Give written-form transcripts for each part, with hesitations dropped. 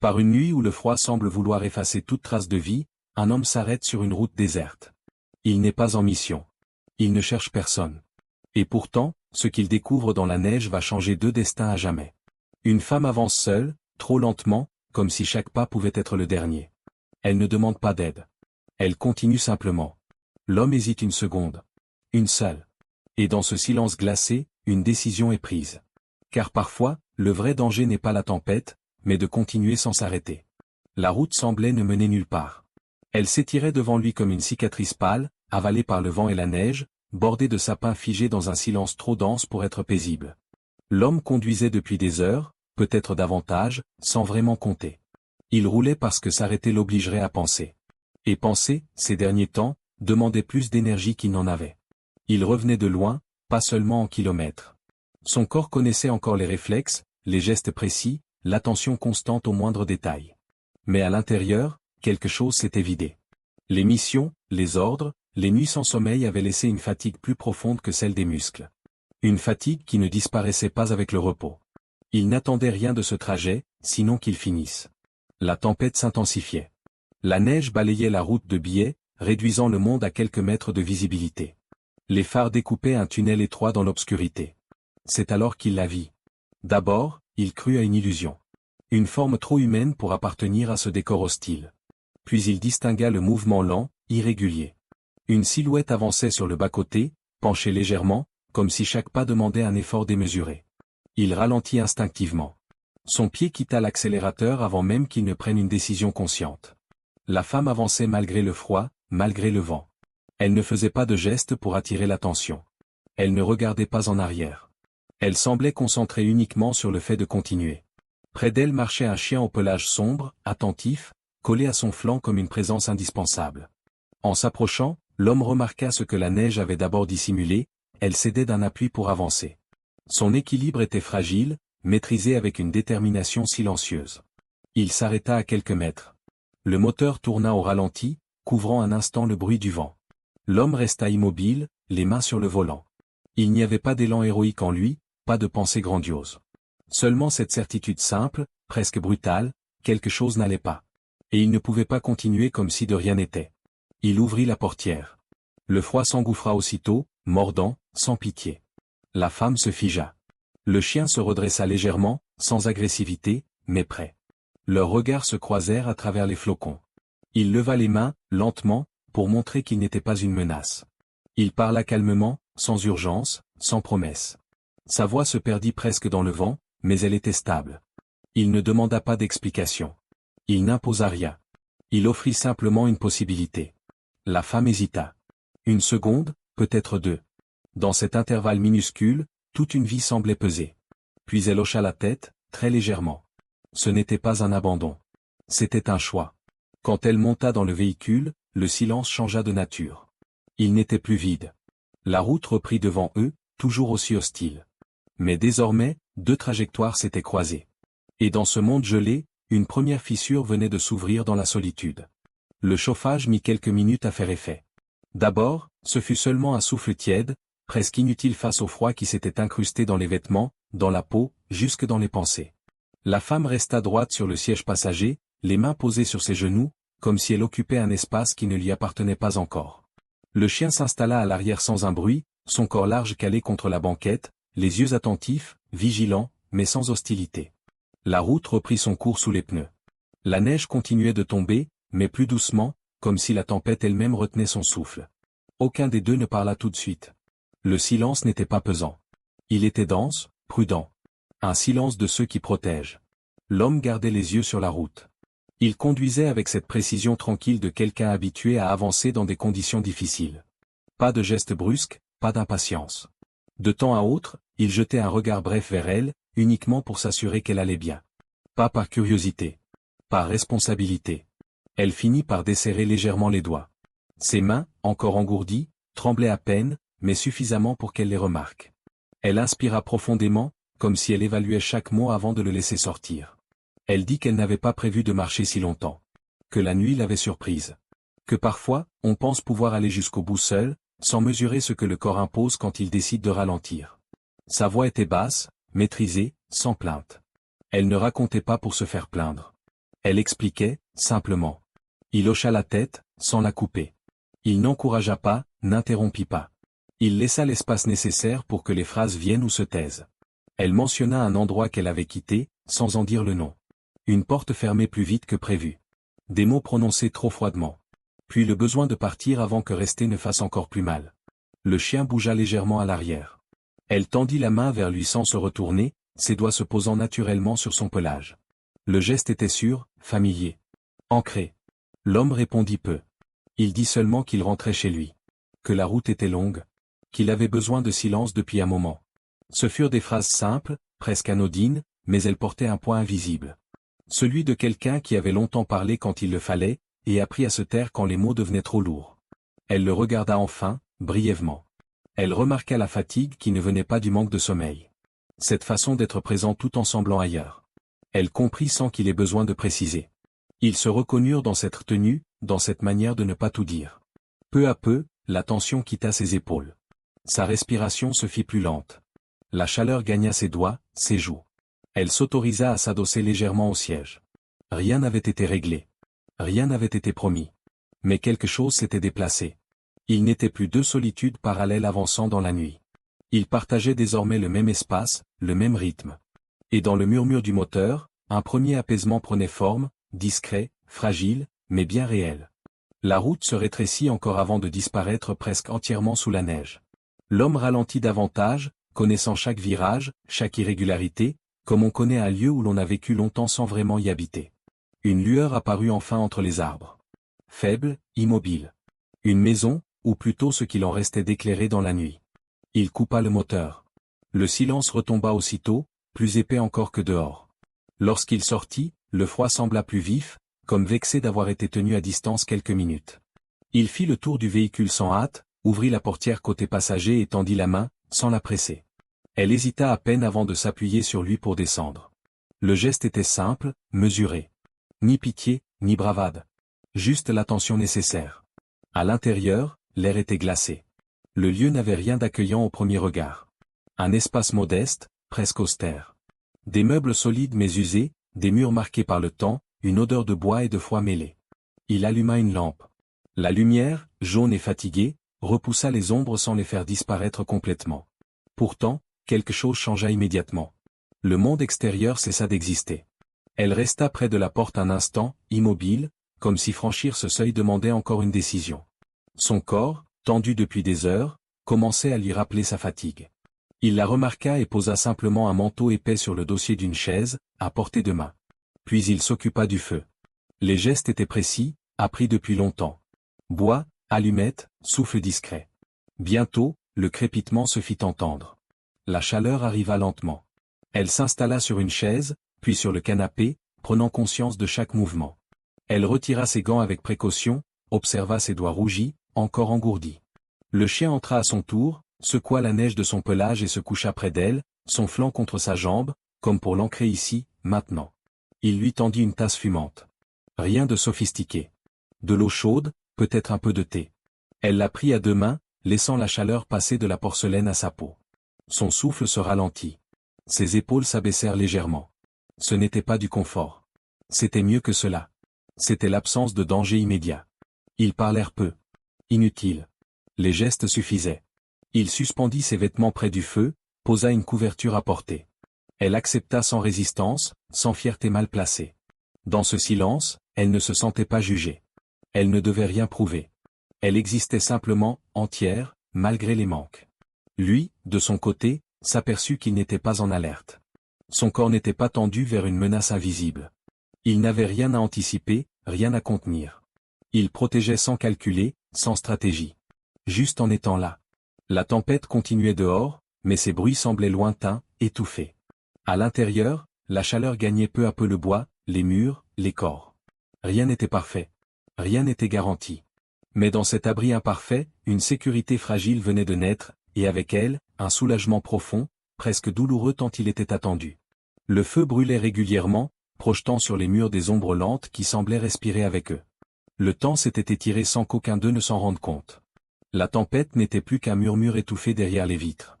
Par une nuit où le froid semble vouloir effacer toute trace de vie, un homme s'arrête sur une route déserte. Il n'est pas en mission. Il ne cherche personne. Et pourtant, ce qu'il découvre dans la neige va changer deux destins à jamais. Une femme avance seule, trop lentement, comme si chaque pas pouvait être le dernier. Elle ne demande pas d'aide. Elle continue simplement. L'homme hésite une seconde. Une seule. Et dans ce silence glacé, une décision est prise. Car parfois, le vrai danger n'est pas la tempête, mais de continuer sans s'arrêter. La route semblait ne mener nulle part. Elle s'étirait devant lui comme une cicatrice pâle, avalée par le vent et la neige, bordée de sapins figés dans un silence trop dense pour être paisible. L'homme conduisait depuis des heures, peut-être davantage, sans vraiment compter. Il roulait parce que s'arrêter l'obligerait à penser. Et penser, ces derniers temps, demandait plus d'énergie qu'il n'en avait. Il revenait de loin, pas seulement en kilomètres. Son corps connaissait encore les réflexes, les gestes précis, l'attention constante aux moindres détails. Mais à l'intérieur, quelque chose s'était vidé. Les missions, les ordres, les nuits sans sommeil avaient laissé une fatigue plus profonde que celle des muscles. Une fatigue qui ne disparaissait pas avec le repos. Il n'attendait rien de ce trajet, sinon qu'il finisse. La tempête s'intensifiait. La neige balayait la route de biais, réduisant le monde à quelques mètres de visibilité. Les phares découpaient un tunnel étroit dans l'obscurité. C'est alors qu'il la vit. D'abord, il crut à une illusion. Une forme trop humaine pour appartenir à ce décor hostile. Puis il distingua le mouvement lent, irrégulier. Une silhouette avançait sur le bas-côté, penchée légèrement, comme si chaque pas demandait un effort démesuré. Il ralentit instinctivement. Son pied quitta l'accélérateur avant même qu'il ne prenne une décision consciente. La femme avançait malgré le froid, malgré le vent. Elle ne faisait pas de geste pour attirer l'attention. Elle ne regardait pas en arrière. Elle semblait concentrée uniquement sur le fait de continuer. Près d'elle marchait un chien au pelage sombre, attentif, collé à son flanc comme une présence indispensable. En s'approchant, l'homme remarqua ce que la neige avait d'abord dissimulé, elle cédait d'un appui pour avancer. Son équilibre était fragile, maîtrisé avec une détermination silencieuse. Il s'arrêta à quelques mètres. Le moteur tourna au ralenti, couvrant un instant le bruit du vent. L'homme resta immobile, les mains sur le volant. Il n'y avait pas d'élan héroïque en lui, pas de pensée grandiose. Seulement cette certitude simple, presque brutale, quelque chose n'allait pas. Et il ne pouvait pas continuer comme si de rien n'était. Il ouvrit la portière. Le froid s'engouffra aussitôt, mordant, sans pitié. La femme se figea. Le chien se redressa légèrement, sans agressivité, mais prêt. Leurs regards se croisèrent à travers les flocons. Il leva les mains, lentement, pour montrer qu'il n'était pas une menace. Il parla calmement, sans urgence, sans promesse. Sa voix se perdit presque dans le vent, mais elle était stable. Il ne demanda pas d'explication. Il n'imposa rien. Il offrit simplement une possibilité. La femme hésita. Une seconde, peut-être deux. Dans cet intervalle minuscule, toute une vie semblait peser. Puis elle hocha la tête, très légèrement. Ce n'était pas un abandon. C'était un choix. Quand elle monta dans le véhicule, le silence changea de nature. Il n'était plus vide. La route reprit devant eux, toujours aussi hostile. Mais désormais, deux trajectoires s'étaient croisées. Et dans ce monde gelé, une première fissure venait de s'ouvrir dans la solitude. Le chauffage mit quelques minutes à faire effet. D'abord, ce fut seulement un souffle tiède, presque inutile face au froid qui s'était incrusté dans les vêtements, dans la peau, jusque dans les pensées. La femme resta droite sur le siège passager, les mains posées sur ses genoux, comme si elle occupait un espace qui ne lui appartenait pas encore. Le chien s'installa à l'arrière sans un bruit, son corps large calé contre la banquette, les yeux attentifs, vigilants, mais sans hostilité. La route reprit son cours sous les pneus. La neige continuait de tomber, mais plus doucement, comme si la tempête elle-même retenait son souffle. Aucun des deux ne parla tout de suite. Le silence n'était pas pesant. Il était dense, prudent. Un silence de ceux qui protègent. L'homme gardait les yeux sur la route. Il conduisait avec cette précision tranquille de quelqu'un habitué à avancer dans des conditions difficiles. Pas de gestes brusques, pas d'impatience. De temps à autre, il jetait un regard bref vers elle, uniquement pour s'assurer qu'elle allait bien. Pas par curiosité. Par responsabilité. Elle finit par desserrer légèrement les doigts. Ses mains, encore engourdies, tremblaient à peine, mais suffisamment pour qu'elle les remarque. Elle inspira profondément, comme si elle évaluait chaque mot avant de le laisser sortir. Elle dit qu'elle n'avait pas prévu de marcher si longtemps. Que la nuit l'avait surprise. Que parfois, on pense pouvoir aller jusqu'au bout seul, sans mesurer ce que le corps impose quand il décide de ralentir. Sa voix était basse, maîtrisée, sans plainte. Elle ne racontait pas pour se faire plaindre. Elle expliquait, simplement. Il hocha la tête, sans la couper. Il n'encouragea pas, n'interrompit pas. Il laissa l'espace nécessaire pour que les phrases viennent ou se taisent. Elle mentionna un endroit qu'elle avait quitté, sans en dire le nom. Une porte fermée plus vite que prévu. Des mots prononcés trop froidement. Puis le besoin de partir avant que rester ne fasse encore plus mal. Le chien bougea légèrement à l'arrière. Elle tendit la main vers lui sans se retourner, ses doigts se posant naturellement sur son pelage. Le geste était sûr, familier. Ancré. L'homme répondit peu. Il dit seulement qu'il rentrait chez lui. Que la route était longue. Qu'il avait besoin de silence depuis un moment. Ce furent des phrases simples, presque anodines, mais elles portaient un poids invisible. Celui de quelqu'un qui avait longtemps parlé quand il le fallait, et appris à se taire quand les mots devenaient trop lourds. Elle le regarda enfin, brièvement. Elle remarqua la fatigue qui ne venait pas du manque de sommeil. Cette façon d'être présent tout en semblant ailleurs. Elle comprit sans qu'il ait besoin de préciser. Ils se reconnurent dans cette tenue, dans cette manière de ne pas tout dire. Peu à peu, la tension quitta ses épaules. Sa respiration se fit plus lente. La chaleur gagna ses doigts, ses joues. Elle s'autorisa à s'adosser légèrement au siège. Rien n'avait été réglé. Rien n'avait été promis. Mais quelque chose s'était déplacé. Il n'était plus deux solitudes parallèles avançant dans la nuit. Ils partageaient désormais le même espace, le même rythme. Et dans le murmure du moteur, un premier apaisement prenait forme, discret, fragile, mais bien réel. La route se rétrécit encore avant de disparaître presque entièrement sous la neige. L'homme ralentit davantage, connaissant chaque virage, chaque irrégularité, comme on connaît un lieu où l'on a vécu longtemps sans vraiment y habiter. Une lueur apparut enfin entre les arbres. Faible, immobile. Une maison, ou plutôt ce qu'il en restait d'éclairé dans la nuit. Il coupa le moteur. Le silence retomba aussitôt, plus épais encore que dehors. Lorsqu'il sortit, le froid sembla plus vif, comme vexé d'avoir été tenu à distance quelques minutes. Il fit le tour du véhicule sans hâte, ouvrit la portière côté passager et tendit la main, sans la presser. Elle hésita à peine avant de s'appuyer sur lui pour descendre. Le geste était simple, mesuré. Ni pitié, ni bravade. Juste l'attention nécessaire. À l'intérieur, l'air était glacé. Le lieu n'avait rien d'accueillant au premier regard. Un espace modeste, presque austère. Des meubles solides mais usés, des murs marqués par le temps, une odeur de bois et de foie mêlée. Il alluma une lampe. La lumière, jaune et fatiguée, repoussa les ombres sans les faire disparaître complètement. Pourtant, quelque chose changea immédiatement. Le monde extérieur cessa d'exister. Elle resta près de la porte un instant, immobile, comme si franchir ce seuil demandait encore une décision. Son corps, tendu depuis des heures, commençait à lui rappeler sa fatigue. Il la remarqua et posa simplement un manteau épais sur le dossier d'une chaise, à portée de main. Puis il s'occupa du feu. Les gestes étaient précis, appris depuis longtemps. Bois, allumettes, souffle discret. Bientôt, le crépitement se fit entendre. La chaleur arriva lentement. Elle s'installa sur une chaise, puis sur le canapé, prenant conscience de chaque mouvement. Elle retira ses gants avec précaution, observa ses doigts rougis, encore engourdis. Le chien entra à son tour, secoua la neige de son pelage et se coucha près d'elle, son flanc contre sa jambe, comme pour l'ancrer ici, maintenant. Il lui tendit une tasse fumante. Rien de sophistiqué. De l'eau chaude, peut-être un peu de thé. Elle la prit à deux mains, laissant la chaleur passer de la porcelaine à sa peau. Son souffle se ralentit. Ses épaules s'abaissèrent légèrement. Ce n'était pas du confort. C'était mieux que cela. C'était l'absence de danger immédiat. Ils parlèrent peu. Inutile. Les gestes suffisaient. Il suspendit ses vêtements près du feu, posa une couverture à portée. Elle accepta sans résistance, sans fierté mal placée. Dans ce silence, elle ne se sentait pas jugée. Elle ne devait rien prouver. Elle existait simplement, entière, malgré les manques. Lui, de son côté, s'aperçut qu'il n'était pas en alerte. Son corps n'était pas tendu vers une menace invisible. Il n'avait rien à anticiper, rien à contenir. Il protégeait sans calculer, sans stratégie. Juste en étant là. La tempête continuait dehors, mais ses bruits semblaient lointains, étouffés. À l'intérieur, la chaleur gagnait peu à peu le bois, les murs, les corps. Rien n'était parfait. Rien n'était garanti. Mais dans cet abri imparfait, une sécurité fragile venait de naître, et avec elle, un soulagement profond, presque douloureux tant il était attendu. Le feu brûlait régulièrement, projetant sur les murs des ombres lentes qui semblaient respirer avec eux. Le temps s'était étiré sans qu'aucun d'eux ne s'en rende compte. La tempête n'était plus qu'un murmure étouffé derrière les vitres.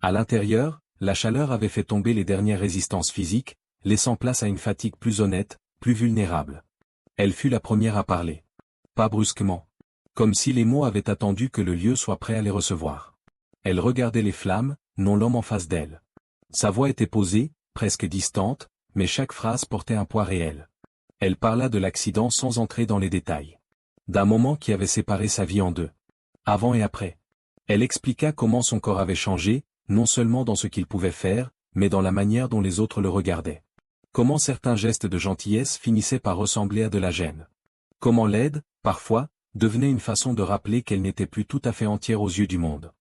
À l'intérieur, la chaleur avait fait tomber les dernières résistances physiques, laissant place à une fatigue plus honnête, plus vulnérable. Elle fut la première à parler. Pas brusquement. Comme si les mots avaient attendu que le lieu soit prêt à les recevoir. Elle regardait les flammes, non l'homme en face d'elle. Sa voix était posée, presque distante, mais chaque phrase portait un poids réel. Elle parla de l'accident sans entrer dans les détails. D'un moment qui avait séparé sa vie en deux. Avant et après. Elle expliqua comment son corps avait changé, non seulement dans ce qu'il pouvait faire, mais dans la manière dont les autres le regardaient. Comment certains gestes de gentillesse finissaient par ressembler à de la gêne. Comment l'aide, parfois, devenait une façon de rappeler qu'elle n'était plus tout à fait entière aux yeux du monde.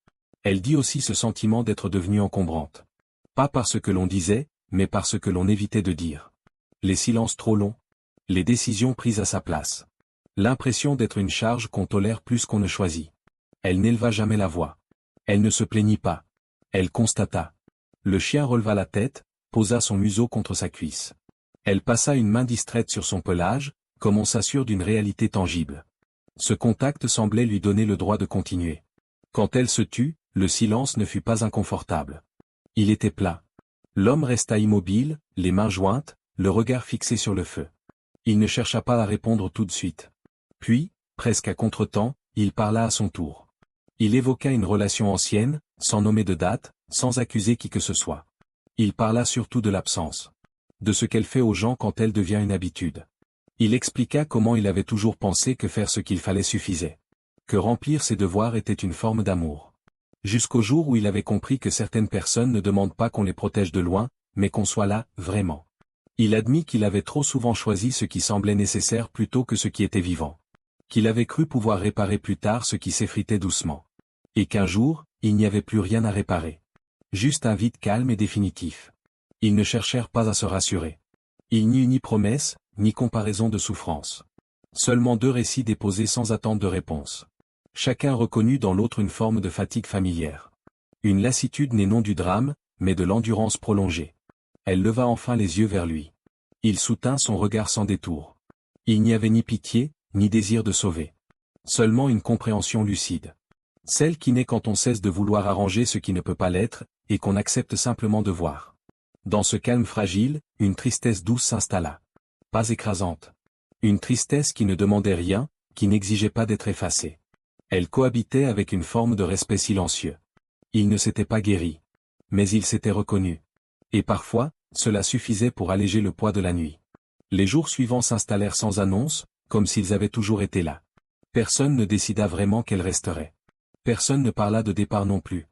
Elle dit aussi ce sentiment d'être devenue encombrante. Pas parce que l'on disait, mais parce que l'on évitait de dire. Les silences trop longs. Les décisions prises à sa place. L'impression d'être une charge qu'on tolère plus qu'on ne choisit. Elle n'éleva jamais la voix. Elle ne se plaignit pas. Elle constata. Le chien releva la tête, posa son museau contre sa cuisse. Elle passa une main distraite sur son pelage, comme on s'assure d'une réalité tangible. Ce contact semblait lui donner le droit de continuer. Quand elle se tut, le silence ne fut pas inconfortable. Il était plat. L'homme resta immobile, les mains jointes, le regard fixé sur le feu. Il ne chercha pas à répondre tout de suite. Puis, presque à contretemps, il parla à son tour. Il évoqua une relation ancienne, sans nommer de date, sans accuser qui que ce soit. Il parla surtout de l'absence. De ce qu'elle fait aux gens quand elle devient une habitude. Il expliqua comment il avait toujours pensé que faire ce qu'il fallait suffisait. Que remplir ses devoirs était une forme d'amour. Jusqu'au jour où il avait compris que certaines personnes ne demandent pas qu'on les protège de loin, mais qu'on soit là, vraiment. Il admit qu'il avait trop souvent choisi ce qui semblait nécessaire plutôt que ce qui était vivant. Qu'il avait cru pouvoir réparer plus tard ce qui s'effritait doucement. Et qu'un jour, il n'y avait plus rien à réparer. Juste un vide calme et définitif. Ils ne cherchèrent pas à se rassurer. Il n'y eut ni promesse, ni comparaison de souffrance. Seulement deux récits déposés sans attente de réponse. Chacun reconnut dans l'autre une forme de fatigue familière. Une lassitude née non du drame, mais de l'endurance prolongée. Elle leva enfin les yeux vers lui. Il soutint son regard sans détour. Il n'y avait ni pitié, ni désir de sauver. Seulement une compréhension lucide. Celle qui naît quand on cesse de vouloir arranger ce qui ne peut pas l'être, et qu'on accepte simplement de voir. Dans ce calme fragile, une tristesse douce s'installa. Pas écrasante. Une tristesse qui ne demandait rien, qui n'exigeait pas d'être effacée. Elle cohabitait avec une forme de respect silencieux. Il ne s'était pas guéri. Mais il s'était reconnu. Et parfois, cela suffisait pour alléger le poids de la nuit. Les jours suivants s'installèrent sans annonce, comme s'ils avaient toujours été là. Personne ne décida vraiment qu'elle resterait. Personne ne parla de départ non plus.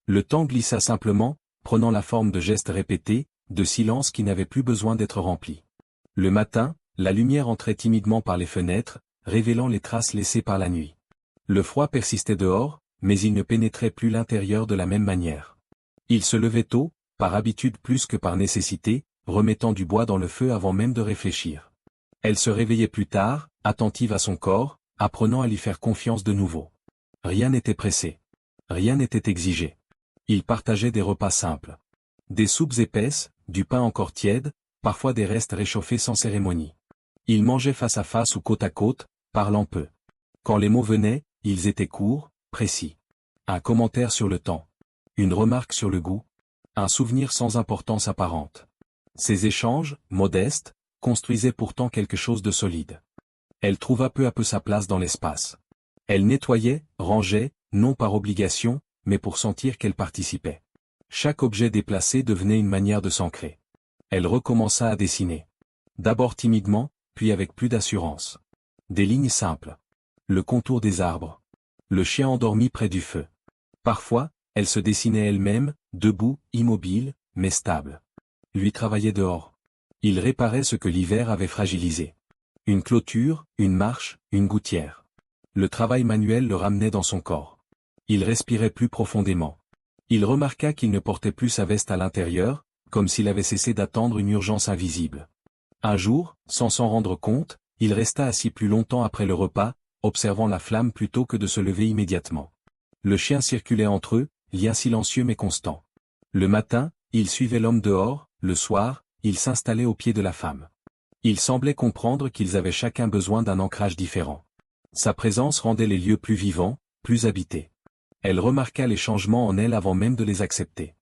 Le temps glissa simplement, prenant la forme de gestes répétés, de silences qui n'avaient plus besoin d'être remplis. Le matin, la lumière entrait timidement par les fenêtres, révélant les traces laissées par la nuit. Le froid persistait dehors, mais il ne pénétrait plus l'intérieur de la même manière. Il se levait tôt, par habitude plus que par nécessité, remettant du bois dans le feu avant même de réfléchir. Elle se réveillait plus tard, attentive à son corps, apprenant à lui faire confiance de nouveau. Rien n'était pressé. Rien n'était exigé. Ils partageaient des repas simples. Des soupes épaisses, du pain encore tiède, parfois des restes réchauffés sans cérémonie. Ils mangeaient face à face ou côte à côte, parlant peu. Quand les mots venaient, ils étaient courts, précis. Un commentaire sur le temps. Une remarque sur le goût. Un souvenir sans importance apparente. Ces échanges, modestes, construisaient pourtant quelque chose de solide. Elle trouva peu à peu sa place dans l'espace. Elle nettoyait, rangeait, non par obligation, mais pour sentir qu'elle participait. Chaque objet déplacé devenait une manière de s'ancrer. Elle recommença à dessiner. D'abord timidement, puis avec plus d'assurance. Des lignes simples. Le contour des arbres. Le chien endormi près du feu. Parfois, elle se dessinait elle-même, debout, immobile, mais stable. Lui travaillait dehors. Il réparait ce que l'hiver avait fragilisé. Une clôture, une marche, une gouttière. Le travail manuel le ramenait dans son corps. Il respirait plus profondément. Il remarqua qu'il ne portait plus sa veste à l'intérieur, comme s'il avait cessé d'attendre une urgence invisible. Un jour, sans s'en rendre compte, il resta assis plus longtemps après le repas, observant la flamme plutôt que de se lever immédiatement. Le chien circulait entre eux, lien silencieux mais constant. Le matin, il suivait l'homme dehors, le soir, il s'installait au pied de la femme. Il semblait comprendre qu'ils avaient chacun besoin d'un ancrage différent. Sa présence rendait les lieux plus vivants, plus habités. Elle remarqua les changements en elle avant même de les accepter.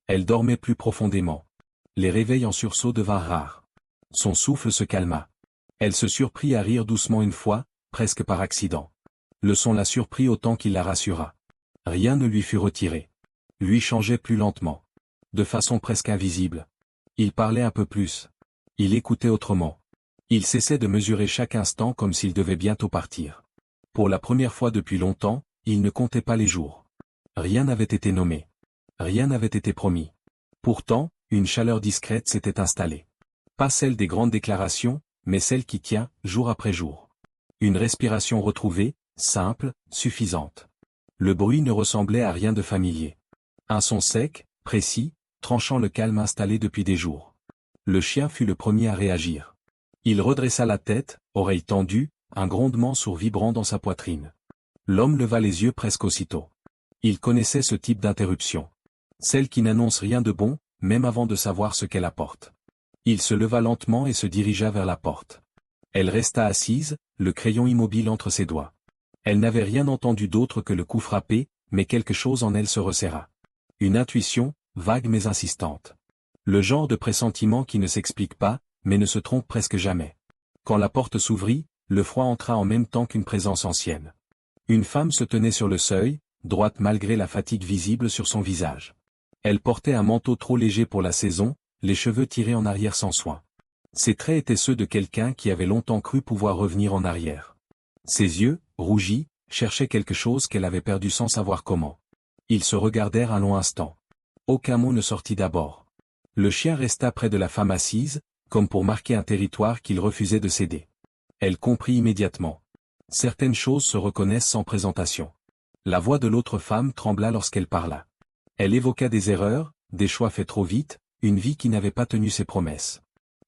Elle dormait plus profondément. Les réveils en sursaut devinrent rares. Son souffle se calma. Elle se surprit à rire doucement une fois, presque par accident. Le son la surprit autant qu'il la rassura. Rien ne lui fut retiré. Lui changeait plus lentement. De façon presque invisible. Il parlait un peu plus. Il écoutait autrement. Il cessait de mesurer chaque instant comme s'il devait bientôt partir. Pour la première fois depuis longtemps, il ne comptait pas les jours. Rien n'avait été nommé. Rien n'avait été promis. Pourtant, une chaleur discrète s'était installée. Pas celle des grandes déclarations, mais celle qui tient, jour après jour. Une respiration retrouvée, simple, suffisante. Le bruit ne ressemblait à rien de familier. Un son sec, précis, tranchant le calme installé depuis des jours. Le chien fut le premier à réagir. Il redressa la tête, oreille tendue, un grondement sourd vibrant dans sa poitrine. L'homme leva les yeux presque aussitôt. Il connaissait ce type d'interruption. Celle qui n'annonce rien de bon, même avant de savoir ce qu'elle apporte. Il se leva lentement et se dirigea vers la porte. Elle resta assise, le crayon immobile entre ses doigts. Elle n'avait rien entendu d'autre que le coup frappé, mais quelque chose en elle se resserra. Une intuition, vague mais insistante. Le genre de pressentiment qui ne s'explique pas, mais ne se trompe presque jamais. Quand la porte s'ouvrit, le froid entra en même temps qu'une présence ancienne. Une femme se tenait sur le seuil, droite malgré la fatigue visible sur son visage. Elle portait un manteau trop léger pour la saison, les cheveux tirés en arrière sans soin. Ses traits étaient ceux de quelqu'un qui avait longtemps cru pouvoir revenir en arrière. Ses yeux, rougis, cherchaient quelque chose qu'elle avait perdu sans savoir comment. Ils se regardèrent un long instant. Aucun mot ne sortit d'abord. Le chien resta près de la femme assise, comme pour marquer un territoire qu'il refusait de céder. Elle comprit immédiatement. Certaines choses se reconnaissent sans présentation. La voix de l'autre femme trembla lorsqu'elle parla. Elle évoqua des erreurs, des choix faits trop vite, une vie qui n'avait pas tenu ses promesses.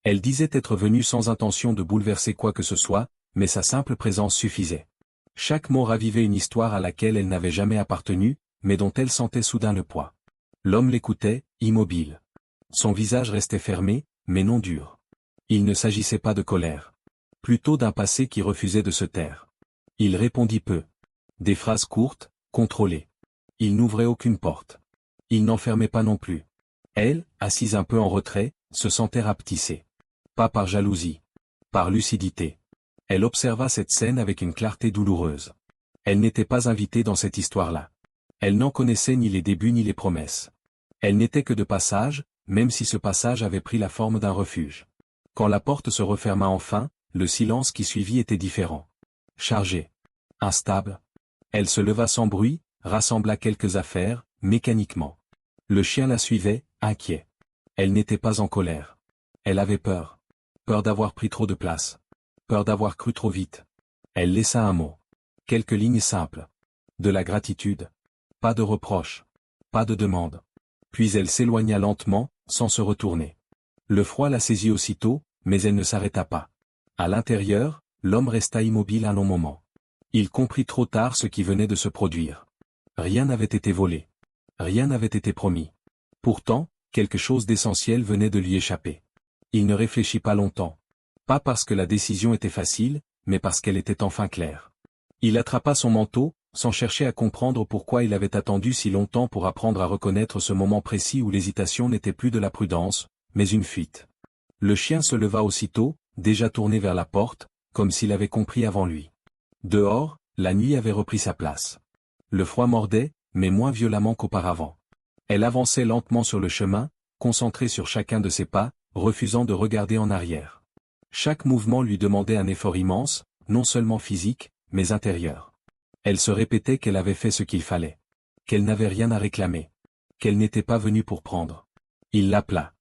Elle disait être venue sans intention de bouleverser quoi que ce soit, mais sa simple présence suffisait. Chaque mot ravivait une histoire à laquelle elle n'avait jamais appartenu, mais dont elle sentait soudain le poids. L'homme l'écoutait, immobile. Son visage restait fermé, mais non dur. Il ne s'agissait pas de colère. Plutôt d'un passé qui refusait de se taire. Il répondit peu. Des phrases courtes, contrôlées. Il n'ouvrait aucune porte. Il n'en fermait pas non plus. Elle, assise un peu en retrait, se sentait rapetissée. Pas par jalousie. Par lucidité. Elle observa cette scène avec une clarté douloureuse. Elle n'était pas invitée dans cette histoire-là. Elle n'en connaissait ni les débuts ni les promesses. Elle n'était que de passage, même si ce passage avait pris la forme d'un refuge. Quand la porte se referma enfin, le silence qui suivit était différent. Chargé. Instable. Elle se leva sans bruit, rassembla quelques affaires, mécaniquement. Le chien la suivait, inquiet. Elle n'était pas en colère. Elle avait peur. Peur d'avoir pris trop de place. Peur d'avoir cru trop vite. Elle laissa un mot. Quelques lignes simples. De la gratitude. Pas de reproche. Pas de demande. Puis elle s'éloigna lentement, sans se retourner. Le froid la saisit aussitôt, mais elle ne s'arrêta pas. À l'intérieur, l'homme resta immobile un long moment. Il comprit trop tard ce qui venait de se produire. Rien n'avait été volé. Rien n'avait été promis. Pourtant, quelque chose d'essentiel venait de lui échapper. Il ne réfléchit pas longtemps. Pas parce que la décision était facile, mais parce qu'elle était enfin claire. Il attrapa son manteau, sans chercher à comprendre pourquoi il avait attendu si longtemps pour apprendre à reconnaître ce moment précis où l'hésitation n'était plus de la prudence, mais une fuite. Le chien se leva aussitôt, déjà tourné vers la porte, comme s'il avait compris avant lui. Dehors, la nuit avait repris sa place. Le froid mordait, mais moins violemment qu'auparavant. Elle avançait lentement sur le chemin, concentrée sur chacun de ses pas, refusant de regarder en arrière. Chaque mouvement lui demandait un effort immense, non seulement physique, mais intérieur. Elle se répétait qu'elle avait fait ce qu'il fallait. Qu'elle n'avait rien à réclamer. Qu'elle n'était pas venue pour prendre. Il l'appela.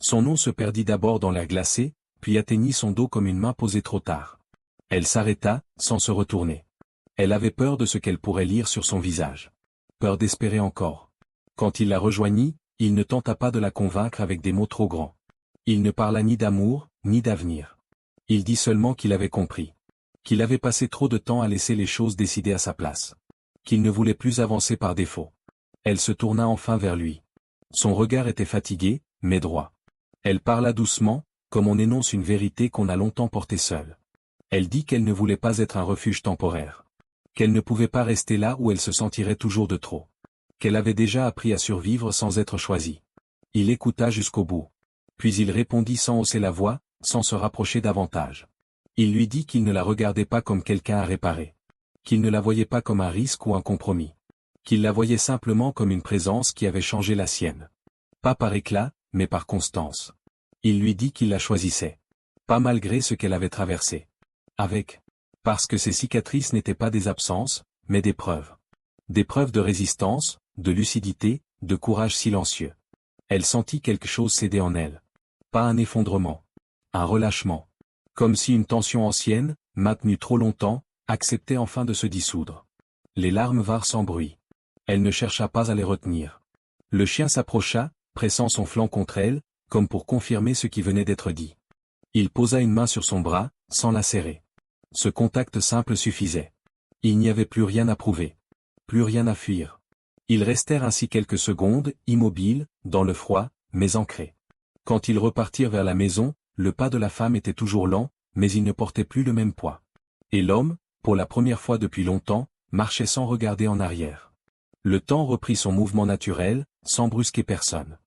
Son nom se perdit d'abord dans l'air glacé, puis atteignit son dos comme une main posée trop tard. Elle s'arrêta, sans se retourner. Elle avait peur de ce qu'elle pourrait lire sur son visage. Peur d'espérer encore. Quand il la rejoignit, il ne tenta pas de la convaincre avec des mots trop grands. Il ne parla ni d'amour, ni d'avenir. Il dit seulement qu'il avait compris. Qu'il avait passé trop de temps à laisser les choses décider à sa place. Qu'il ne voulait plus avancer par défaut. Elle se tourna enfin vers lui. Son regard était fatigué, mais droit. Elle parla doucement, comme on énonce une vérité qu'on a longtemps portée seule. Elle dit qu'elle ne voulait pas être un refuge temporaire. Qu'elle ne pouvait pas rester là où elle se sentirait toujours de trop. Qu'elle avait déjà appris à survivre sans être choisie. Il écouta jusqu'au bout. Puis il répondit sans hausser la voix, sans se rapprocher davantage. Il lui dit qu'il ne la regardait pas comme quelqu'un à réparer. Qu'il ne la voyait pas comme un risque ou un compromis. Qu'il la voyait simplement comme une présence qui avait changé la sienne. Pas par éclat, mais par constance. Il lui dit qu'il la choisissait. Pas malgré ce qu'elle avait traversé. Parce que ces cicatrices n'étaient pas des absences, mais des preuves. Des preuves de résistance, de lucidité, de courage silencieux. Elle sentit quelque chose céder en elle. Pas un effondrement. Un relâchement. Comme si une tension ancienne, maintenue trop longtemps, acceptait enfin de se dissoudre. Les larmes vinrent sans bruit. Elle ne chercha pas à les retenir. Le chien s'approcha, pressant son flanc contre elle, comme pour confirmer ce qui venait d'être dit. Il posa une main sur son bras, sans la serrer. Ce contact simple suffisait. Il n'y avait plus rien à prouver. Plus rien à fuir. Ils restèrent ainsi quelques secondes, immobiles, dans le froid, mais ancrés. Quand ils repartirent vers la maison, le pas de la femme était toujours lent, mais il ne portait plus le même poids. Et l'homme, pour la première fois depuis longtemps, marchait sans regarder en arrière. Le temps reprit son mouvement naturel, sans brusquer personne.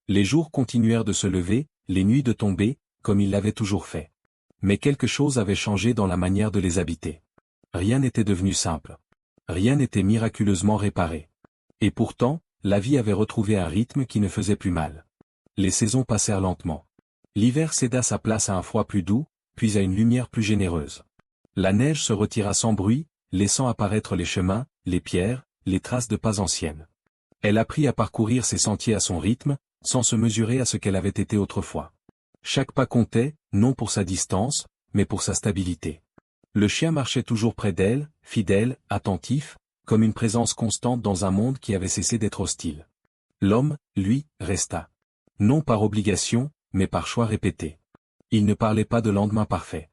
Les jours continuèrent de se lever, les nuits de tomber, comme ils l'avaient toujours fait. Mais quelque chose avait changé dans la manière de les habiter. Rien n'était devenu simple. Rien n'était miraculeusement réparé. Et pourtant, la vie avait retrouvé un rythme qui ne faisait plus mal. Les saisons passèrent lentement. L'hiver céda sa place à un froid plus doux, puis à une lumière plus généreuse. La neige se retira sans bruit, laissant apparaître les chemins, les pierres, les traces de pas anciennes. Elle apprit à parcourir ces sentiers à son rythme, sans se mesurer à ce qu'elle avait été autrefois. Chaque pas comptait, non pour sa distance, mais pour sa stabilité. Le chien marchait toujours près d'elle, fidèle, attentif, comme une présence constante dans un monde qui avait cessé d'être hostile. L'homme, lui, resta. Non par obligation, mais par choix répété. Il ne parlait pas de lendemain parfait.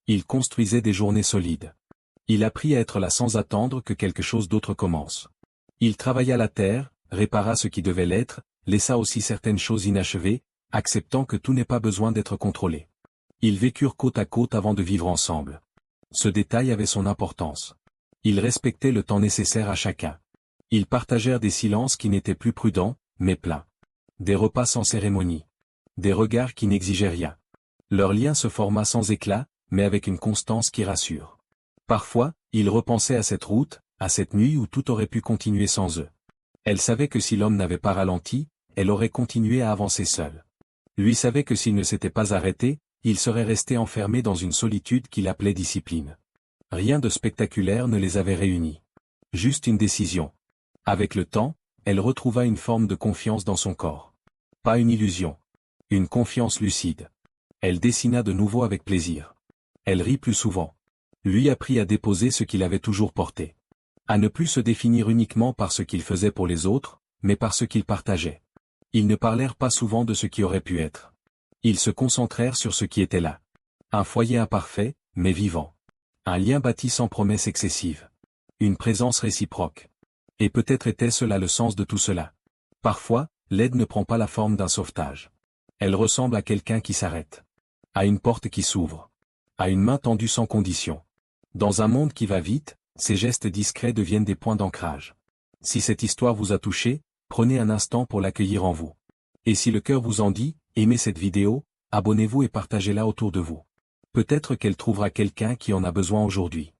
Il construisait des journées solides. Il apprit à être là sans attendre que quelque chose d'autre commence. Il travailla la terre, répara ce qui devait l'être, laissa aussi certaines choses inachevées, acceptant que tout n'ait pas besoin d'être contrôlé. Ils vécurent côte à côte avant de vivre ensemble. Ce détail avait son importance. Ils respectaient le temps nécessaire à chacun. Ils partagèrent des silences qui n'étaient plus prudents, mais pleins. Des repas sans cérémonie. Des regards qui n'exigeaient rien. Leur lien se forma sans éclat, mais avec une constance qui rassure. Parfois, ils repensaient à cette route, à cette nuit où tout aurait pu continuer sans eux. Elle savait que si l'homme n'avait pas ralenti, elle aurait continué à avancer seule. Lui savait que s'il ne s'était pas arrêté, il serait resté enfermé dans une solitude qu'il appelait discipline. Rien de spectaculaire ne les avait réunis. Juste une décision. Avec le temps, elle retrouva une forme de confiance dans son corps. Pas une illusion. Une confiance lucide. Elle dessina de nouveau avec plaisir. Elle rit plus souvent. Lui apprit à déposer ce qu'il avait toujours porté. À ne plus se définir uniquement par ce qu'il faisait pour les autres, mais par ce qu'il partageait. Ils ne parlèrent pas souvent de ce qui aurait pu être. Ils se concentrèrent sur ce qui était là. Un foyer imparfait, mais vivant. Un lien bâti sans promesse excessive. Une présence réciproque. Et peut-être était-ce là le sens de tout cela. Parfois, l'aide ne prend pas la forme d'un sauvetage. Elle ressemble à quelqu'un qui s'arrête. À une porte qui s'ouvre. À une main tendue sans condition. Dans un monde qui va vite, ces gestes discrets deviennent des points d'ancrage. Si cette histoire vous a touché, prenez un instant pour l'accueillir en vous. Et si le cœur vous en dit, aimez cette vidéo, abonnez-vous et partagez-la autour de vous. Peut-être qu'elle trouvera quelqu'un qui en a besoin aujourd'hui.